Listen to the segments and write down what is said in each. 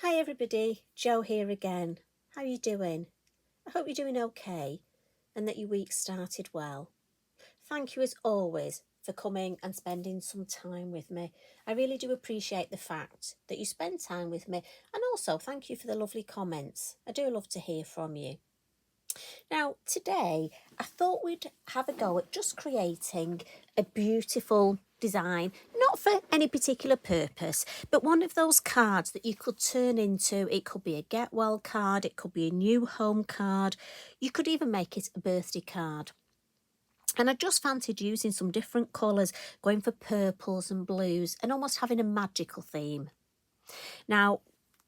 Hi everybody, Jo here again. How are you doing? I hope you're doing okay and that your week started well. Thank you as always for coming and spending some time with me. I really do appreciate the fact that you spend time with me, and also thank you for the lovely comments. I do love to hear from you. Now, today I thought we'd have a go at just creating a beautiful design, not for any particular purpose, but one of those cards that you could turn into. It could be a get well card, it could be a new home card, you could even make it a birthday card. And I just fancied using some different colours, going for purples and blues, and almost having a magical theme. Now,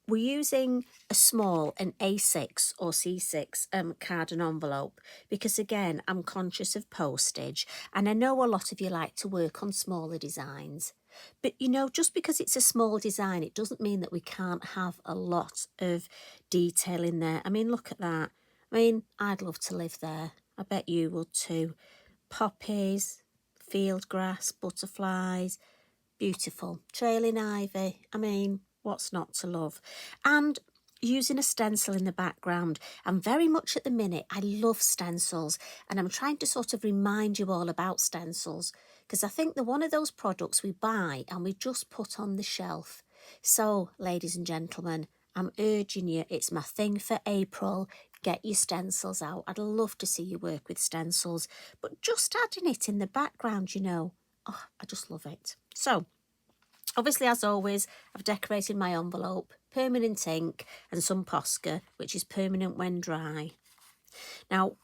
we're using a small, an A6 or C6 card and envelope because, again, I'm conscious of postage, and I know a lot of you like to work on smaller designs. But, you know, just because it's a small design, it doesn't mean that we can't have a lot of detail in there. I mean, look at that. I mean, I'd love to live there. I bet you would too. Poppies, field grass, butterflies, beautiful. Trailing ivy. I mean, what's not to love? And using a stencil in the background. And very much at the minute, I love stencils. And I'm trying to sort of remind you all about stencils, because I think they're one of those products we buy and we just put on the shelf. So, ladies and gentlemen, I'm urging you, it's my thing for April. Get your stencils out. I'd love to see you work with stencils, but just adding it in the background, you know, oh, I just love it. So, obviously, as always, I've decorated my envelope, permanent ink and some posca, which is permanent when dry. Now,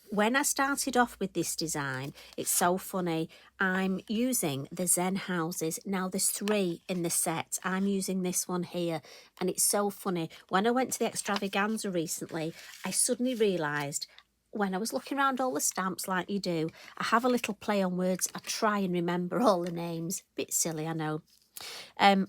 when I started off with this design, it's so funny, I'm using the Zen Houses. Now, there's 3 in the set. I'm using this one here, and it's so funny. When I went to the extravaganza recently, I suddenly realised when I was looking around all the stamps like you do, I have a little play on words. I try and remember all the names. Bit silly, I know.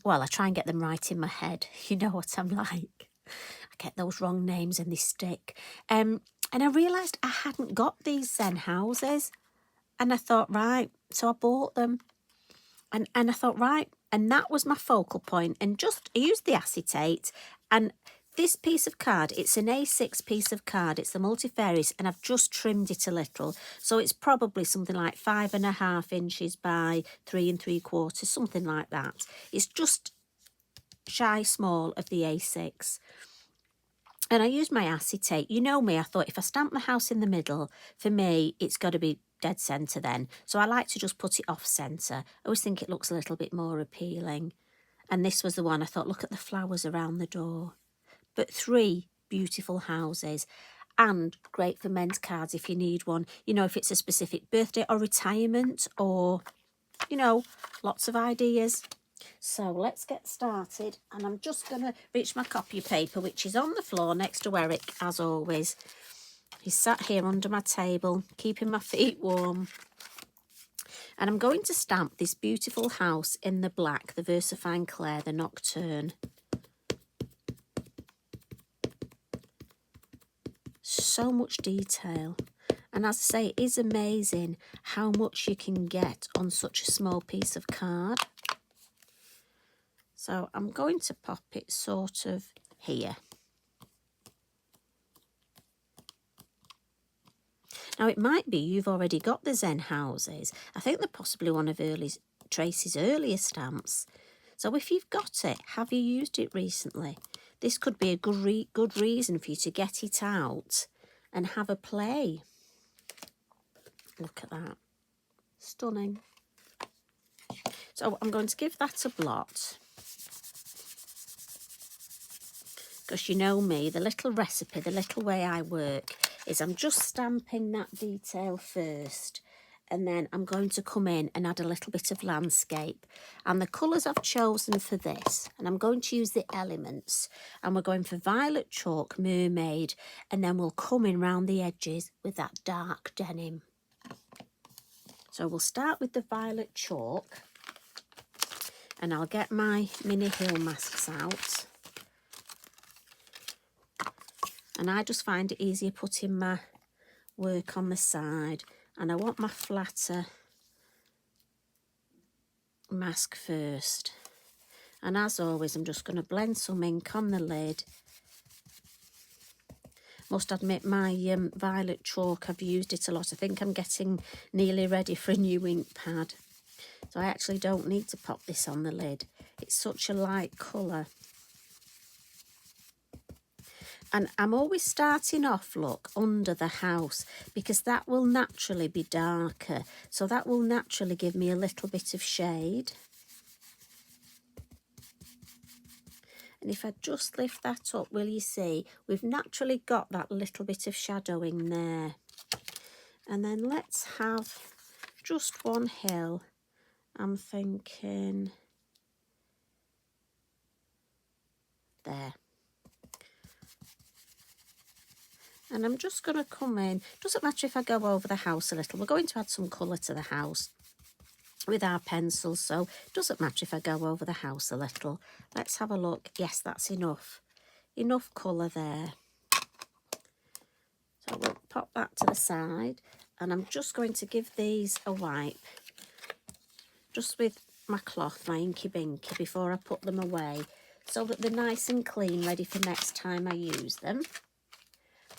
Well, I try and get them right in my head. You know what I'm like. I get those wrong names and they stick. And I realised I hadn't got these Zen Houses. And I thought, right, so I bought them. And I thought, right, and that was my focal point. And just I used the acetate. And this piece of card, it's an A6 piece of card. It's the Multifarious, and I've just trimmed it a little. So it's probably something like 5.5 inches by 3 3/4, something like that. It's just shy small of the A6. And I used my acetate. You know me, I thought if I stamp the house in the middle, for me, it's got to be dead centre then. So I like to just put it off centre. I always think it looks a little bit more appealing. And this was the one I thought, look at the flowers around the door. But 3 beautiful houses, and great for men's cards if you need one. You know, if it's a specific birthday or retirement, or, you know, lots of ideas. So let's get started, and I'm just going to reach my copy paper, which is on the floor next to Eric, as always. He's sat here under my table, keeping my feet warm. And I'm going to stamp this beautiful house in the black, the Versafine Clair, the Nocturne. So much detail. And as I say, it is amazing how much you can get on such a small piece of card. So I'm going to pop it sort of here. Now, it might be you've already got the Zen Houses. I think they're possibly one of Tracy's earlier stamps. So if you've got it, have you used it recently? This could be a good reason for you to get it out and have a play. Look at that. Stunning. So I'm going to give that a blot. Because you know me, the little recipe, the little way I work is I'm just stamping that detail first, and then I'm going to come in and add a little bit of landscape. And the colours I've chosen for this, and I'm going to use the elements, and we're going for violet chalk, Mermaid, and then we'll come in round the edges with that dark denim. So we'll start with the violet chalk, and I'll get my mini hill masks out. And I just find it easier putting my work on the side. And I want my flatter mask first. And as always, I'm just going to blend some ink on the lid. Must admit, my violet chalk, I've used it a lot. I think I'm getting nearly ready for a new ink pad. So I actually don't need to pop this on the lid. It's such a light colour. And I'm always starting off, look, under the house, because that will naturally be darker. So that will naturally give me a little bit of shade. And if I just lift that up, will you see, we've naturally got that little bit of shadowing there. And then let's have just one hill. I'm thinking there. And I'm just going to come in. Doesn't matter if I go over the house a little. We're going to add some colour to the house with our pencils, so it doesn't matter if I go over the house a little. Let's have a look. Yes, that's enough. Enough colour there. So we'll pop that to the side, and I'm just going to give these a wipe, just with my cloth, my inky binky, before I put them away, so that they're nice and clean, ready for next time I use them.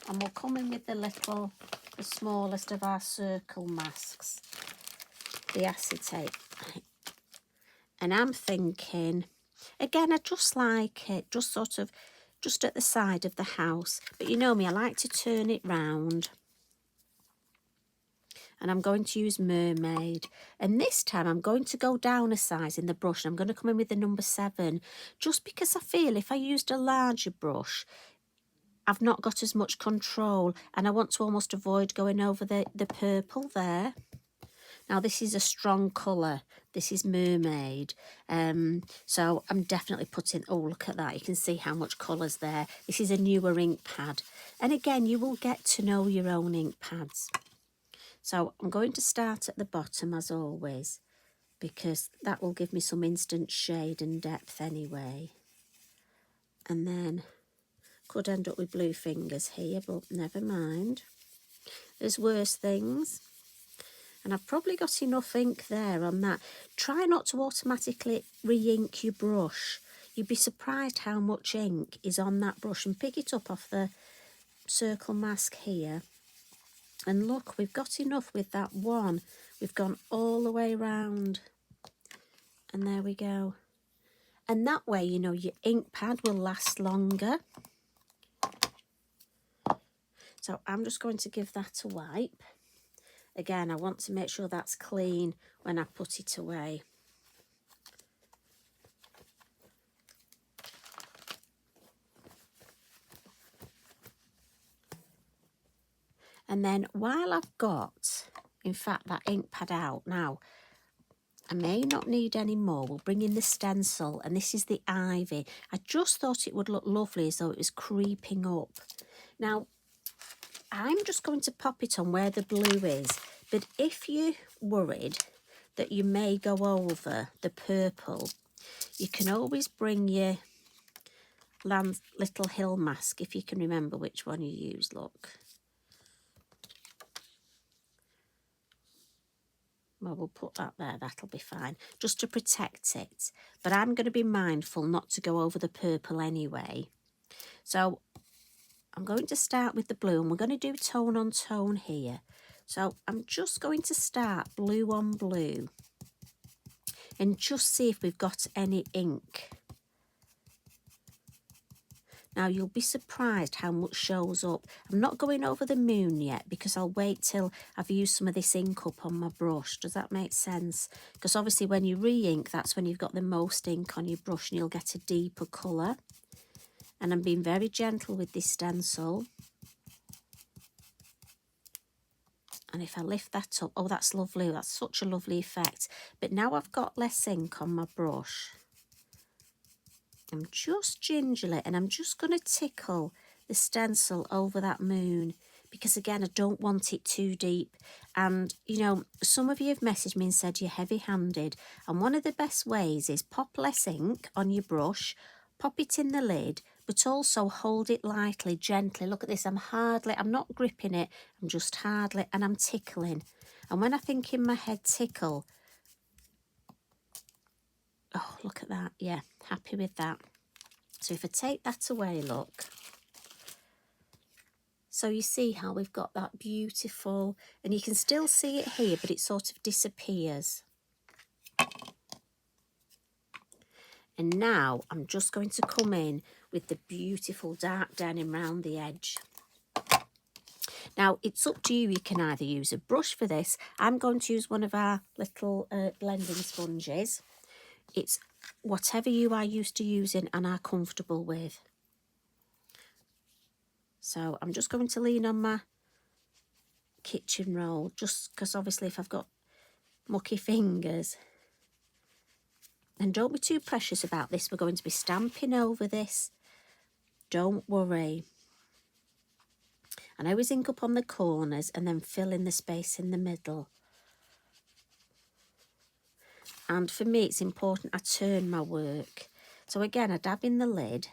And we'll come in with the smallest of our circle masks, the acetate. And I'm thinking, again, I just like it, just at the side of the house. But you know me, I like to turn it round. And I'm going to use Mermaid. And this time I'm going to go down a size in the brush. I'm going to come in with the number 7, just because I feel if I used a larger brush, I've not got as much control, and I want to almost avoid going over the purple there. Now, this is a strong colour. This is Mermaid. So I'm definitely putting, oh, look at that. You can see how much colour's there. This is a newer ink pad. And again, you will get to know your own ink pads. So I'm going to start at the bottom, as always, because that will give me some instant shade and depth anyway. And then could end up with blue fingers here, but never mind. There's worse things. And I've probably got enough ink there on that. Try not to automatically re-ink your brush. You'd be surprised how much ink is on that brush. And pick it up off the circle mask here. And look, we've got enough with that one. We've gone all the way round. And there we go. And that way, you know, your ink pad will last longer. So I'm just going to give that a wipe. Again, I want to make sure that's clean when I put it away. And then while I've got, in fact, that ink pad out now, I may not need any more. We'll bring in the stencil, and this is the ivy. I just thought it would look lovely as though it was creeping up. Now, I'm just going to pop it on where the blue is, but if you're worried that you may go over the purple, you can always bring your little hill mask, if you can remember which one you use, look. Well, we'll put that there, that'll be fine, just to protect it. But I'm going to be mindful not to go over the purple anyway. So I'm going to start with the blue, and we're going to do tone on tone here. So I'm just going to start blue on blue and just see if we've got any ink. Now, you'll be surprised how much shows up. I'm not going over the moon yet because I'll wait till I've used some of this ink up on my brush. Does that make sense? Because obviously when you re-ink, that's when you've got the most ink on your brush and you'll get a deeper colour. And I'm being very gentle with this stencil. And if I lift that up, oh, that's lovely. That's such a lovely effect. But now I've got less ink on my brush. I'm just gingerly, and I'm just going to tickle the stencil over that moon, because again, I don't want it too deep. And you know, some of you have messaged me and said you're heavy-handed, and one of the best ways is pop less ink on your brush, pop it in the lid, but also hold it lightly, gently. Look at this, I'm not gripping it, I'm just hardly, and I'm tickling. And when I think in my head tickle, Oh, look at that. Yeah, happy with that. So if I take that away, look. So you see how we've got that beautiful, and you can still see it here, but it sort of disappears. And now I'm just going to come in with the beautiful dark denim round the edge. Now, it's up to you. You can either use a brush for this. I'm going to use one of our little blending sponges. It's whatever you are used to using and are comfortable with. So I'm just going to lean on my kitchen roll, just because obviously if I've got mucky fingers. And don't be too precious about this. We're going to be stamping over this. Don't worry. And I always ink up on the corners and then fill in the space in the middle. And for me, it's important I turn my work. So again, I dab in the lid.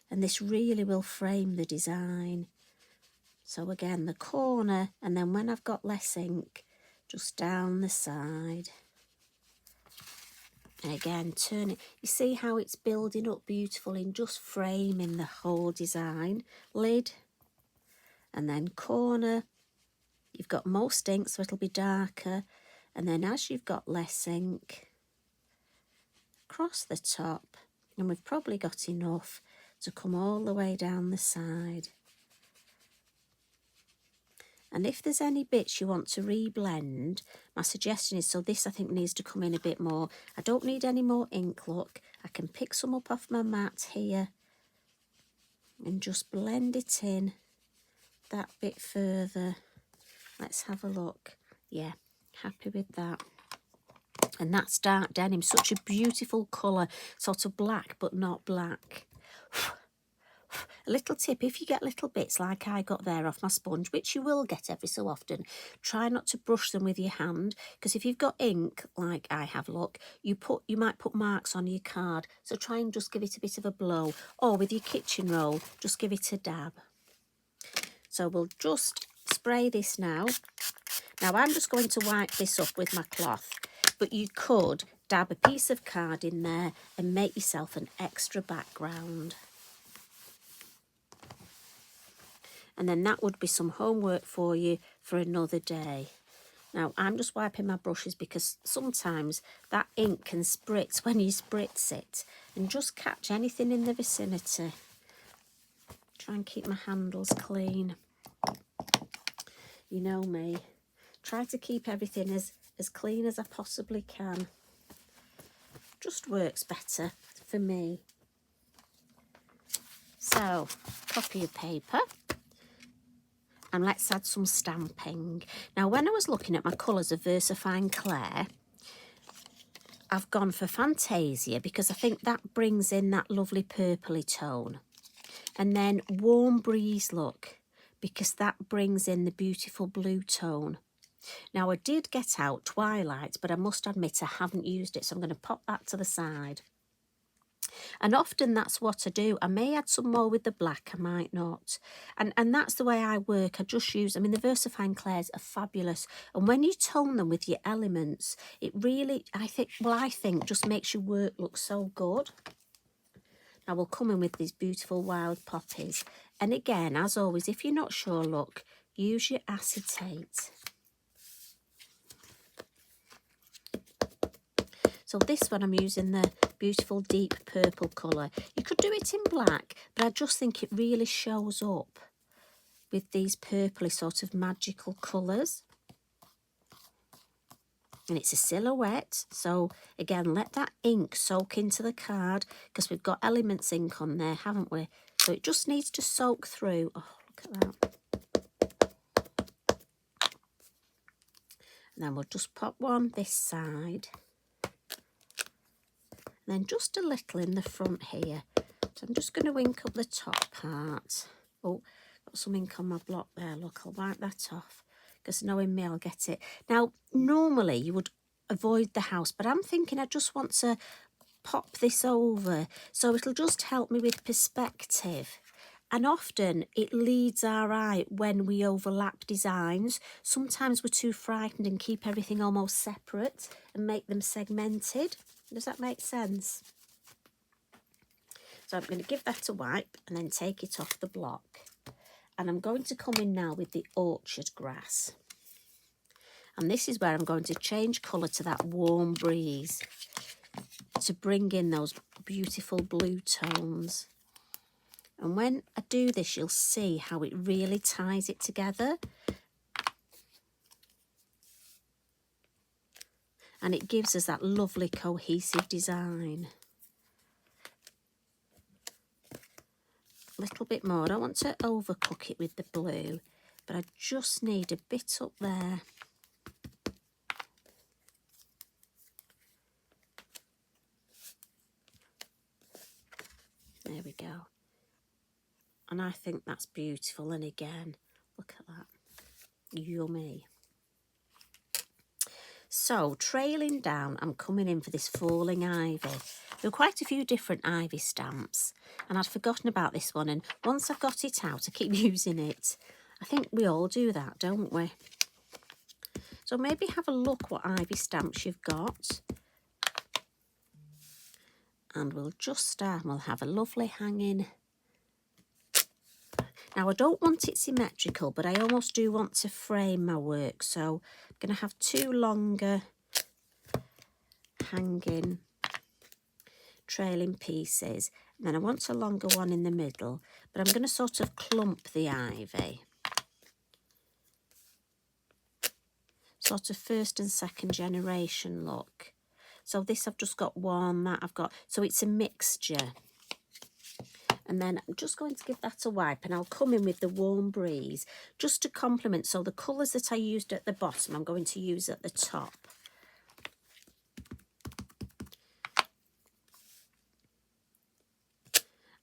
And this really will frame the design. So again, the corner, and then when I've got less ink, just down the side. And again, turn it. You see how it's building up beautifully and just framing the whole design. Lid, and then corner. You've got most ink, so it'll be darker. And then as you've got less ink, across the top. And we've probably got enough to come all the way down the side. And if there's any bits you want to reblend, my suggestion is, so this I think needs to come in a bit more. I don't need any more ink, look. I can pick some up off my mat here and just blend it in that bit further. Let's have a look. Yeah, happy with that. And that's dark denim, such a beautiful colour, sort of black but not black. A little tip, if you get little bits like I got there off my sponge, which you will get every so often, try not to brush them with your hand, because if you've got ink, like I have, look, you might put marks on your card, so try and just give it a bit of a blow, or with your kitchen roll, just give it a dab. So we'll just spray this now. Now I'm just going to wipe this up with my cloth, but you could dab a piece of card in there and make yourself an extra background. And then that would be some homework for you for another day. Now, I'm just wiping my brushes because sometimes that ink can spritz when you spritz it. And just catch anything in the vicinity. Try and keep my handles clean. You know me. Try to keep everything as clean as I possibly can. Just works better for me. So, copy of paper. And let's add some stamping. Now, when I was looking at my colours of Versafine Clair, I've gone for Fantasia because I think that brings in that lovely purpley tone. And then Warm Breeze, look, because that brings in the beautiful blue tone. Now, I did get out Twilight, but I must admit I haven't used it, so I'm going to pop that to the side. And often that's what I do. I may add some more with the black, I might not. And that's the way I work. I just use, I mean, the Versafine Clairs are fabulous. And when you tone them with your elements, it really, I think just makes your work look so good. Now we'll come in with these beautiful wild poppies. And again, as always, if you're not sure, look, use your acetate. So this one I'm using the beautiful deep purple colour. You could do it in black, but I just think it really shows up with these purpley sort of magical colours. And it's a silhouette, so again, let that ink soak into the card because we've got Elements ink on there, haven't we? So it just needs to soak through. Oh, look at that. And then we'll just pop one this side. And then just a little in the front here. So I'm just going to ink up the top part. Oh, got some ink on my block there. Look, I'll wipe that off because knowing me, I'll get it. Now, normally you would avoid the house, but I'm thinking I just want to pop this over. So it'll just help me with perspective. And often it leads our eye when we overlap designs. Sometimes we're too frightened and keep everything almost separate and make them segmented. Does that make sense? So I'm going to give that a wipe and then take it off the block. And I'm going to come in now with the orchard grass. And this is where I'm going to change colour to that warm breeze to bring in those beautiful blue tones. And when I do this, you'll see how it really ties it together. And it gives us that lovely cohesive design. A little bit more. I don't want to overcook it with the blue, but I just need a bit up there. There we go. And I think that's beautiful. And again, look at that. Yummy. So, trailing down, I'm coming in for this falling ivy. There are quite a few different ivy stamps, and I'd forgotten about this one, and once I've got it out, I keep using it. I think we all do that, don't we? So maybe have a look what ivy stamps you've got. And we'll just start, we'll have a lovely hanging. Now, I don't want it symmetrical, but I almost do want to frame my work. So I'm going to have two longer hanging trailing pieces. And then I want a longer one in the middle, but I'm going to sort of clump the ivy. Sort of first and second generation look. So this I've just got one, that I've got, so it's a mixture. And then I'm just going to give that a wipe, and I'll come in with the warm breeze just to complement. So the colours that I used at the bottom, I'm going to use at the top.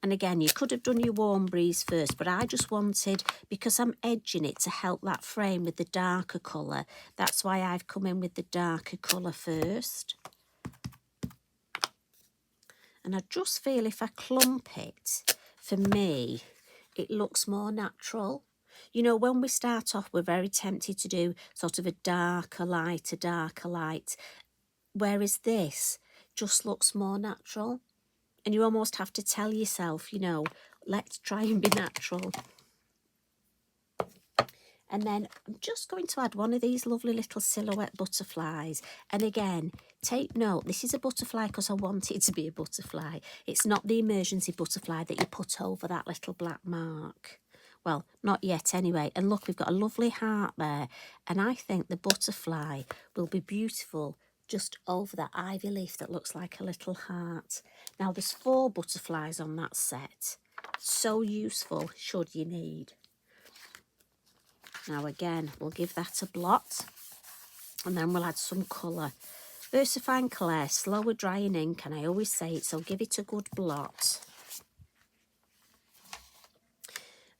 And again, you could have done your warm breeze first, but I just wanted, because I'm edging it, to help that frame with the darker colour. That's why I've come in with the darker colour first. And I just feel if I clump it, for me, it looks more natural. You know, when we start off, we're very tempted to do sort of a darker light, whereas this just looks more natural. And you almost have to tell yourself, you know, let's try and be natural. And then I'm just going to add one of these lovely little silhouette butterflies. And again, take note, this is a butterfly because I want it to be a butterfly. It's not the emergency butterfly that you put over that little black mark. Well, not yet anyway. And look, we've got a lovely heart there. And I think the butterfly will be beautiful just over that ivy leaf that looks like a little heart. Now, there's 4 butterflies on that set. So useful should you need. Now again, we'll give that a blot, and then we'll add some colour. Versafine Clair, slower drying ink, and I always say it, so give it a good blot.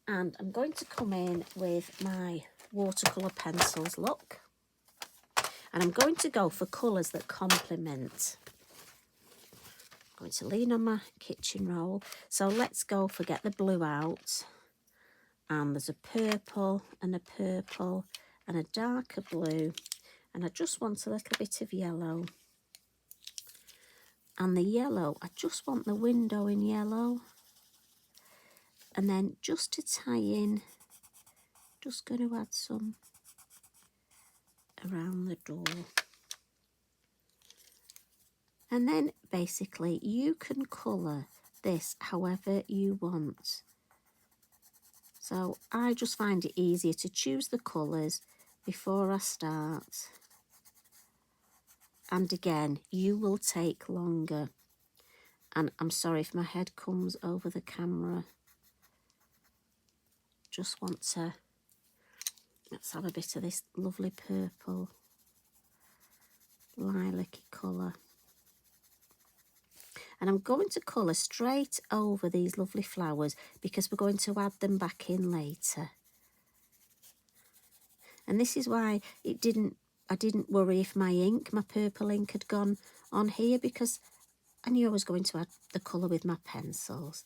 And I'm going to come in with my watercolour pencils, look. And I'm going to go for colours that complement. I'm going to lean on my kitchen roll. So let's go for, get the blue out. And there's a purple and a darker blue, and I just want a little bit of yellow. And the yellow, I just want the window in yellow. And then just to tie in, just going to add some around the door. And then basically you can colour this however you want. So I just find it easier to choose the colours before I start. And again, you will take longer. And I'm sorry if my head comes over the camera. Just want to, let's have a bit of this lovely purple lilac-y colour. And I'm going to colour straight over these lovely flowers because we're going to add them back in later. And this is why I didn't worry if my ink, my purple ink, had gone on here, because I knew I was going to add the colour with my pencils.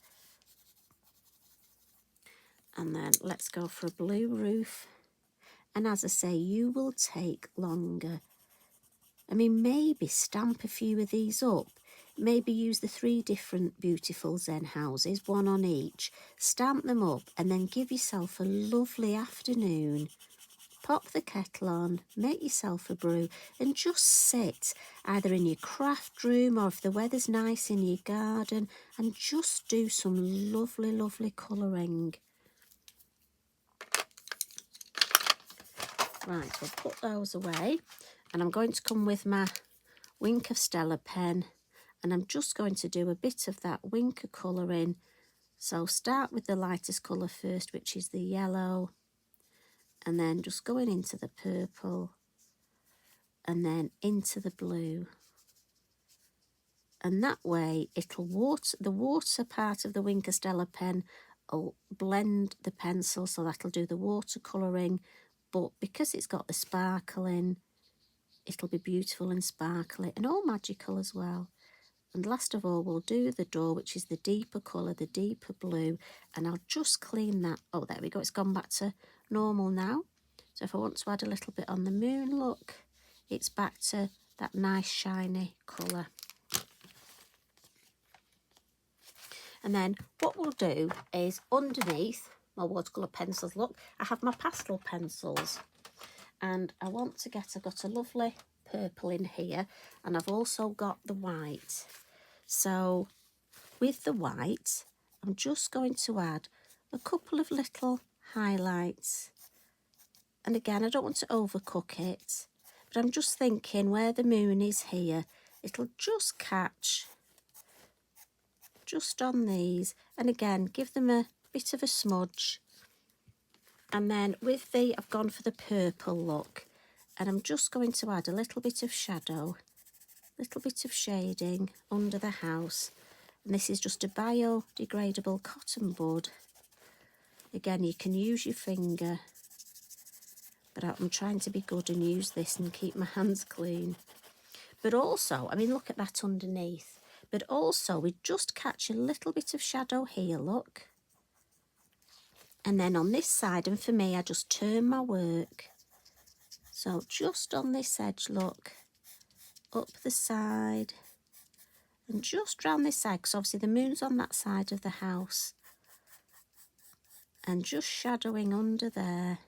And then let's go for a blue roof. And as I say, you will take longer. I mean, maybe stamp a few of these up. Maybe use the 3 different beautiful Zen houses, 1 on each. Stamp them up and then give yourself a lovely afternoon. Pop the kettle on, make yourself a brew and just sit either in your craft room or if the weather's nice in your garden and just do some lovely, lovely colouring. Right, so I'll put those away and I'm going to come with my Wink of Stella pen and I'm just going to do a bit of that wink of colouring. So start with the lightest colour first, which is the yellow, and then just going into the purple and then into the blue. And that way it'll the water part of the Wink of Stella pen will blend the pencil, so that'll do the water colouring, but because it's got the sparkle in, it'll be beautiful and sparkly and all magical as well. And last of all, we'll do the door, which is the deeper colour, the deeper blue, and I'll just clean that. Oh, there we go, it's gone back to normal now. So if I want to add a little bit on the moon, look, it's back to that nice shiny colour. And then what we'll do is underneath my watercolour pencils, look, I have my pastel pencils. And I want to I've got a lovely purple in here, and I've also got the white. So with the white, I'm just going to add a couple of little highlights. And again, I don't want to overcook it, but I'm just thinking where the moon is here, it'll just catch just on these. And again, give them a bit of a smudge. And then with I've gone for the purple look, and I'm just going to add a little bit of shadow, a little bit of shading under the house. And this is just a biodegradable cotton bud. Again, you can use your finger, but I'm trying to be good and use this and keep my hands clean. But also, I mean, look at that underneath. But also, we just catch a little bit of shadow here, look. And then on this side, and for me, I just turn my work. So just on this edge, look, up the side, and just round this side, because obviously the moon's on that side of the house. And just shadowing under there.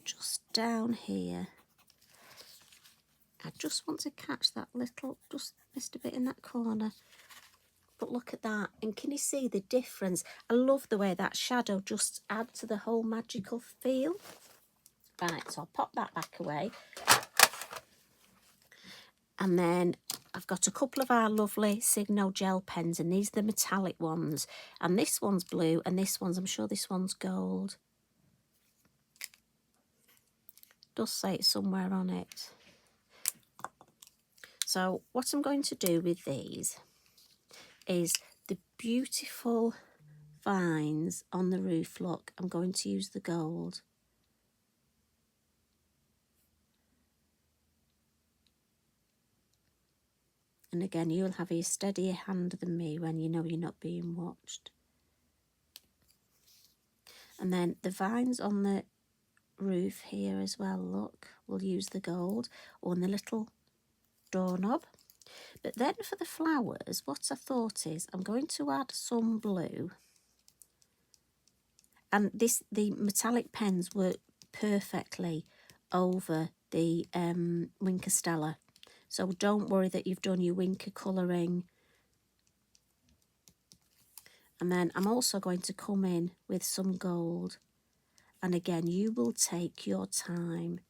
Just down here. I just want to catch that little, just missed a bit in that corner. But look at that, and can you see the difference? I love the way that shadow just adds to the whole magical feel. Right, so I'll pop that back away. And then I've got a couple of our lovely Signo gel pens, and these are the metallic ones. And this one's blue, and this one's, I'm sure this one's gold. Does say it somewhere on it. So what I'm going to do with these is the beautiful vines on the roof, look, I'm going to use the gold. And again, you'll have a steadier hand than me when you know you're not being watched. And then the vines on the roof here as well, look, we'll use the gold on the little doorknob. But then for the flowers, what I thought is I'm going to add some blue. And the metallic pens work perfectly over the Wink of Stella. So don't worry that you've done your winker colouring. And then I'm also going to come in with some gold. And again, you will take your time.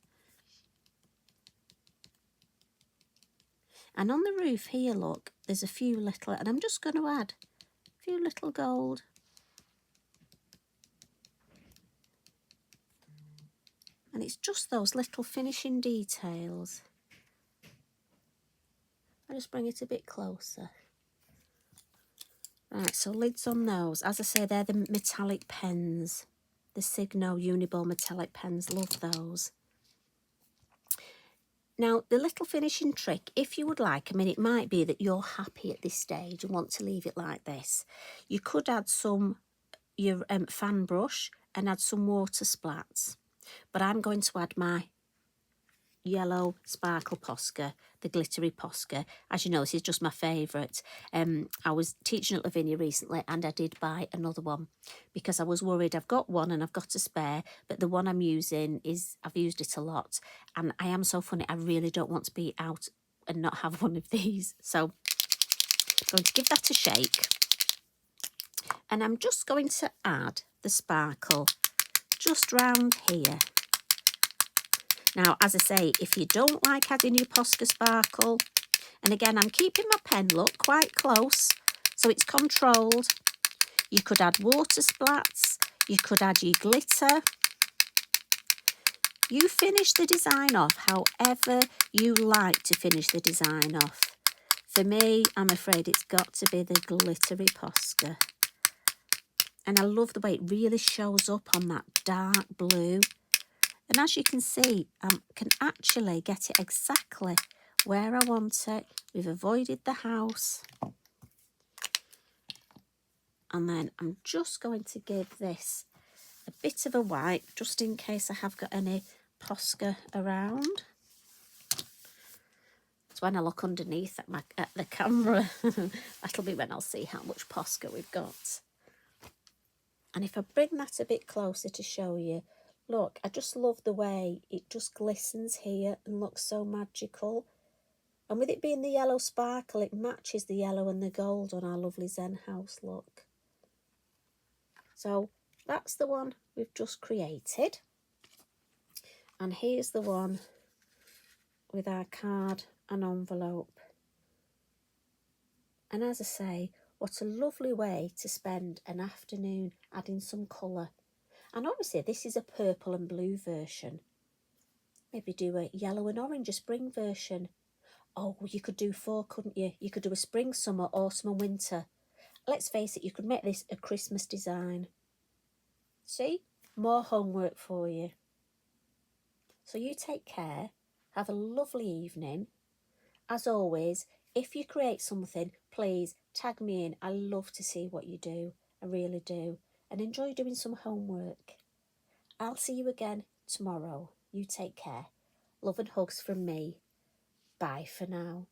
And on the roof here, look, there's a few little, and I'm just going to add a few little gold. And it's just those little finishing details. I'll just bring it a bit closer. Right, so lids on those. As I say, they're the metallic pens. The Signo Uniball metallic pens, love those. Now, the little finishing trick, if you would like, I mean, it might be that you're happy at this stage and want to leave it like this. You could add your fan brush and add some water splats. But I'm going to add my yellow sparkle posca, the glittery posca. As you know, this is just my favourite. I was teaching at Lavinia recently and I did buy another one because I was worried. I've got one and I've got a spare, but the one I'm using I've used it a lot and I am so funny. I really don't want to be out and not have one of these. So I'm going to give that a shake. And I'm just going to add the sparkle just round here. Now, as I say, if you don't like adding your Posca sparkle, and again, I'm keeping my pen, look, quite close, so it's controlled. You could add water splats, you could add your glitter. You finish the design off however you like to finish the design off. For me, I'm afraid it's got to be the glittery Posca. And I love the way it really shows up on that dark blue. And as you can see, I can actually get it exactly where I want it. We've avoided the house. And then I'm just going to give this a bit of a wipe, just in case I have got any Posca around. It's when I look underneath at the camera. That'll be when I'll see how much Posca we've got. And if I bring that a bit closer to show you, look, I just love the way it just glistens here and looks so magical. And with it being the yellow sparkle, it matches the yellow and the gold on our lovely Zen House look. So that's the one we've just created. And here's the one with our card and envelope. And as I say, what a lovely way to spend an afternoon adding some colour. And obviously this is a purple and blue version. Maybe do a yellow and orange, a spring version. Oh, you could do 4, couldn't you? You could do a spring, summer, autumn and winter. Let's face it, you could make this a Christmas design. See? More homework for you. So you take care. Have a lovely evening. As always, if you create something, please tag me in. I love to see what you do. I really do. And enjoy doing some homework. I'll see you again tomorrow. You take care. Love and hugs from me. Bye for now.